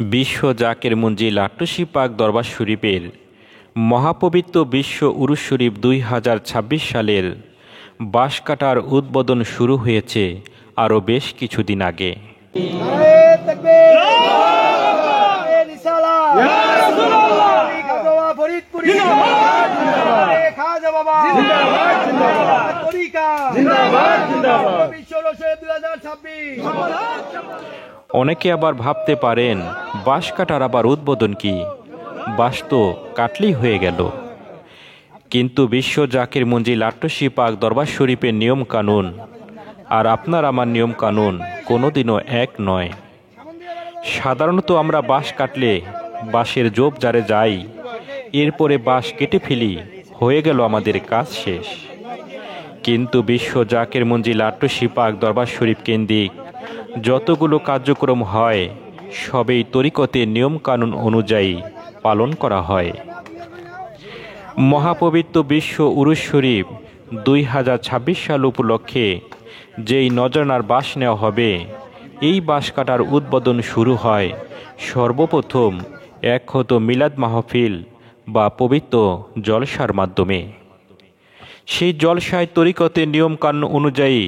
বিশ্ব জাকের মঞ্জিল আট্টশী পাক দরবার শরীফের মহাপবিত্র বিশ্ব উরুস শরীফ 2026 সালের বাঁশ কাটার উদ্বোধন শুরু হয়েছে আরও বেশ কিছুদিন আগে। অনেকে আবার ভাবতে পারেন বাঁশ কাটার আবার উদ্বোধন কি, বাঁশ তো কাটলেই হয়ে গেল। কিন্তু বিশ্ব জাকের মঞ্জিল আট্টশী পাক দরবার শরীফের নিয়ম কানুন আর আপনার আমার নিয়ম কানুন কোনোদিনও এক নয়। সাধারণত আমরা বাঁশ কাটলে বাঁশের জোপ জারে যাই, এরপরে বাঁশ কেটে ফেলি, হয়ে গেল আমাদের কাজ শেষ। কিন্তু বিশ্ব জাকের মঞ্জিল আট্টশী পাক দরবার শরীফ কেন্দ্রিক যতগুলো কার্যক্রম হয় সবই তরিকতের নিয়মকানুন অনুযায়ী পালন করা হয়। মহাপবিত্র বিশ্ব উরুস শরীফ 2026 সাল উপলক্ষে যেই নজরানার বাঁশ নেওয়া হবে, এই বাঁশ কাটার উদ্বোধন শুরু হয় সর্বপ্রথম একহত মিলাদ মাহফিল বা পবিত্র জলসার মাধ্যমে। সেই জলসায় তরিকতের নিয়মকানুন অনুযায়ী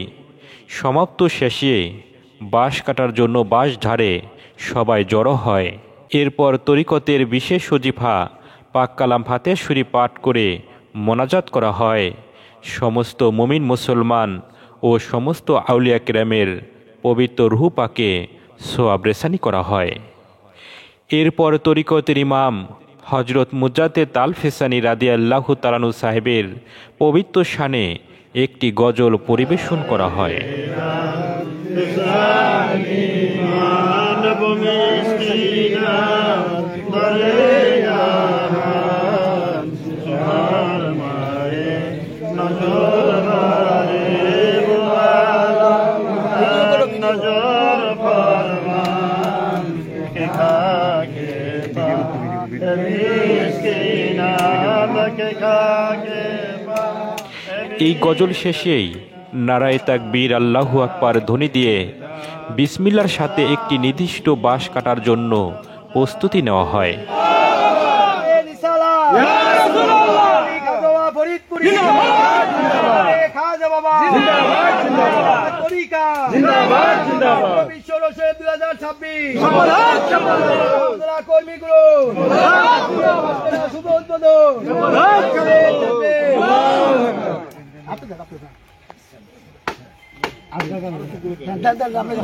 সমাপ্ত শেষে বাঁশ কাটার জন্য বাঁশ ধারে সবাই জড়ো হয়। এরপর তরিকতের বিশেষ ওজিফা পাক কালাম ফাতিহা শরীফ পাঠ করে মোনাজাত করা হয়। সমস্ত মুমিন মুসলমান ও সমস্ত আউলিয়া কেরামের পবিত্র রুহ পাকে সোয়াব রেসানি করা হয়। এরপর তরিকতের ইমাম হজরত মুজাদ্দেদ আল ফেসানি রাদিয়াল্লাহু তাআলা আনহু সাহেবের পবিত্র শানে একটি গজল পরিবেশন করা হয়। এই গজল শেষেই নারায়ে তাকবীর আল্লাহু আকবার ধ্বনি দিয়ে বিসমিল্লার সাথে একটি নির্দিষ্ট বাঁশ কাটার জন্য প্রস্তুতি নেওয়া হয়।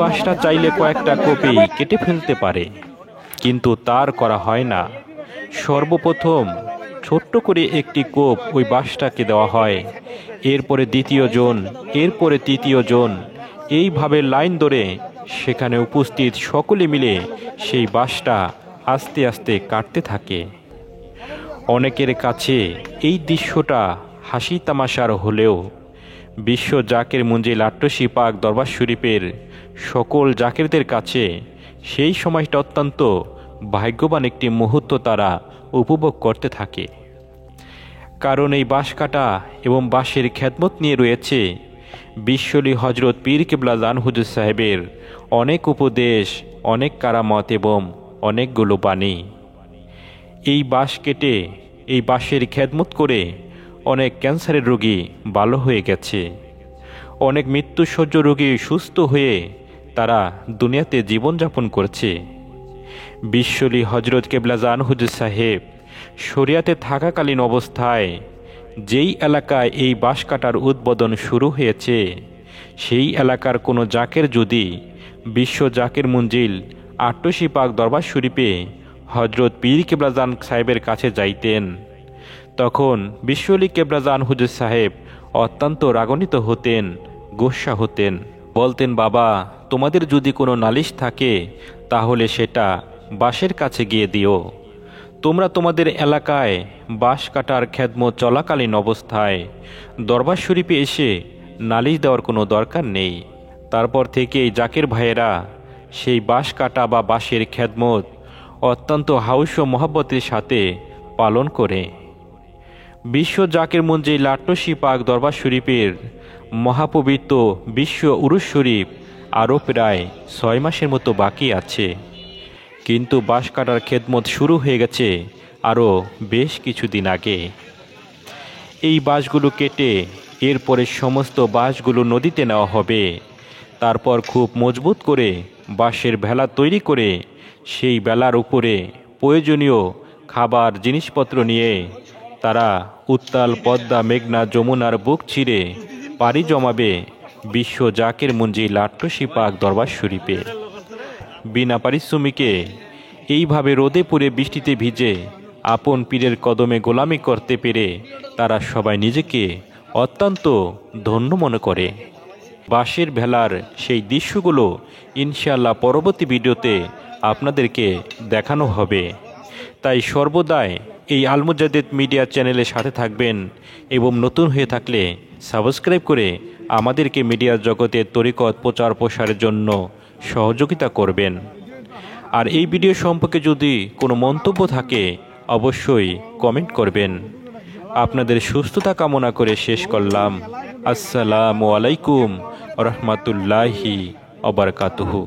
বাঁশটা চাইলে কয়েকটা কপি কেটে ফেলতে পারে, কিন্তু তার করা হয় না। সর্বপ্রথম ছোট্ট করে একটি কোপ ওই বাঁশটাকে দেওয়া হয়, এরপরে দ্বিতীয় জন, এরপরে তৃতীয় জন, এইভাবে লাইন ধরে সেখানে উপস্থিত সকলে মিলে সেই বাঁশটা আস্তে আস্তে কাটতে থাকে। অনেকের কাছে এই দৃশ্যটা হাসি তামাশার হলেও বিশ্ব জাকের মঞ্জিল আট্টশী পাক দরবার শরীফের সকল জাকেরদের কাছে সেই সময়টা অত্যন্ত ভাগ্যবান একটি মুহূর্ত তারা উপভোগ করতে থাকে। কারণ এই বাঁশ কাটা এবং বাঁশের খেদমত নিয়ে রয়েছে বিশ্বলি হজরত পীর কেবলা জান হুজুর সাহেবের অনেক উপদেশ, অনেক কারামত এবং অনেকগুলো বাণী। এই বাঁশ কেটে, এই বাঁশের খেদমত করে অনেক ক্যান্সারের রোগী ভালো হয়ে গেছে, অনেক মৃত্যুসজ্জ রোগী সুস্থ হয়ে তারা দুনিয়াতে জীবনযাপন করছে। বিশ্বলি হজরত কেবলা জান হুজুর সাহেব শরিয়াতে থাকাকালীন অবস্থায় যেই এলাকায় এই বাঁশ কাটার উদ্বোধন শুরু হয়েছে, সেই এলাকার কোনো জাকের যদি বিশ্ব জাকের মঞ্জিল আট্টশী পাক দরবার শরীফে হজরত পীর কেবলা জান সাহেবের কাছে যাইতেন, তখন বিশ্বলি কেবলা জান হুজুর সাহেব অত্যন্ত রাগান্বিত হতেন, গোস্বা হতেন। বলতেন, বাবা, তোমাদের যদি কোনো নালিশ থাকে তাহলে সেটা বাঁশের কাছে গিয়ে দিও। তোমরা তোমাদের এলাকায় বাঁশ কাটার খেদমত চলাকালীন অবস্থায় দরবার শরীফে এসে নালিশ দেওয়ার কোনো দরকার নেই। তারপর থেকেই জাকের ভাইয়েরা সেই বাঁশ কাটা বা বাঁশের খেদমত অত্যন্ত হাউস ও মহব্বতের সাথে পালন করে। বিশ্ব জাকের মঞ্জিল আট্টশী পাক দরবার শরীফের মহাপবিত্র বিশ্ব উরুস শরীফ আরও প্রায় 6 মাসের মতো বাকি আছে। কিন্তু বাঁশ কাটার খেদমত শুরু হয়ে গেছে আরও বেশ কিছুদিন আগে। এই বাঁশগুলো কেটে এরপরে সমস্ত বাঁশগুলো নদীতে নেওয়া হবে। তারপর খুব মজবুত করে বাঁশের ভেলা তৈরি করে সেই ভেলার উপরে প্রয়োজনীয় খাবার জিনিসপত্র নিয়ে তারা উত্তাল পদ্মা মেঘনা যমুনার বুক ছিঁড়ে পাড়ি জমাবে বিশ্ব জাকের মঞ্জিল আট্টসি পাক দরবার শরীফে। বিনা পারিশ্রমিকে এইভাবে রোদে পুড়ে বৃষ্টিতে ভিজে আপন পীরের কদমে গোলামি করতে পেরে তারা সবাই নিজেকে অত্যন্ত ধন্য মনে করে। বাঁশের ভেলার সেই দৃশ্যগুলো ইনশাআল্লাহ পরবর্তী ভিডিওতে আপনাদেরকে দেখানো হবে। তাই সর্বদাই এই আল মুজাদ্দিদ মিডিয়া চ্যানেলের সাথে থাকবেন এবং নতুন হয়ে থাকলে সাবস্ক্রাইব করে আমাদেরকে মিডিয়ার জগতের তরিকত প্রচার প্রসারের জন্য সহযোগিতা করবেন। আর এই ভিডিও সম্পর্কে যদি কোনো মন্তব্য থাকে অবশ্যই কমেন্ট করবেন। আপনাদের সুস্থতা কামনা করে শেষ করলাম। আসসালামু আলাইকুম রহমতুল্লাহি ওয়া বারাকাতুহু।